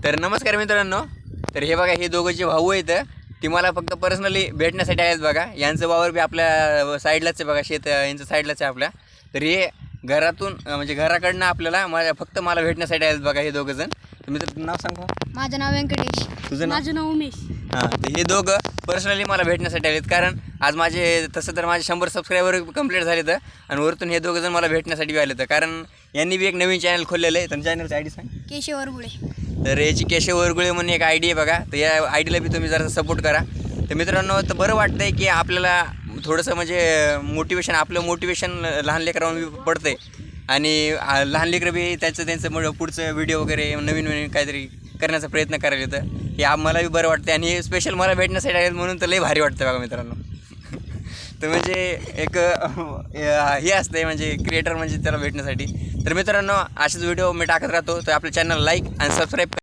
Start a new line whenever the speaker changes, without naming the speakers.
तर नमस्कार मित्रांनो. तर हे बघा, हे दोघं जे भाऊ आहेत ते मला फक्त पर्सनली भेटण्यासाठी आलेत बघा. यांचं वावर बी आपल्या साईडलाच आहे बघा, शेत यांचं साईडलाच आहे आपल्या. तर हे घरातून म्हणजे घराकडनं आपल्याला फक्त मला भेटण्यासाठी आलेत बघा हे दोघं जण. तुम्ही तर नाव सांगा.
माझं नाव व्यंकटेश.
तुझं नाव?
माझं नाव उमेश.
हां, तर हे दोघं पर्सनली मला भेटण्यासाठी आलेत, कारण आज माझे तसं तर माझे 100 सबस्क्रायबर कंप्लीट झाले तर, आणि वरतून हे दोघं जण मला भेटण्यासाठी आले तर, कारण यांनी बी एक नवीन चॅनल खोललेलं आहे. तर चॅनलची आय डी सांग.
केशव वरगुळे.
तर याची केशव वरगुळे म्हणून एक आय डी आहे बघा. तर या आय डीला बी तुम्ही जरा सपोर्ट करा. तर मित्रांनो, तर बरं वाटतं आहे की आपल्याला थोडंसं म्हणजे मोटिवेशन लहान लेकरांवर पडतं आहे, आणि लहान लेकरं बी त्यांचं पुढचं व्हिडिओ वगैरे नवीन काहीतरी करण्याचा प्रयत्न करायला येतं. हे मला बी बरं वाटतं, आणि हे स्पेशल मला भेटण्यासाठी आले म्हणून तर लई भारी वाटतं बघा मित्रांनो. तर म्हणजे एक हे असतं म्हणजे क्रिएटर म्हणजे त्याला भेटण्यासाठी. तर मित्रांनो, असेच व्हिडिओ मी टाकत राहतो. तर आपल्या चॅनल लाईक आणि सबस्क्राईब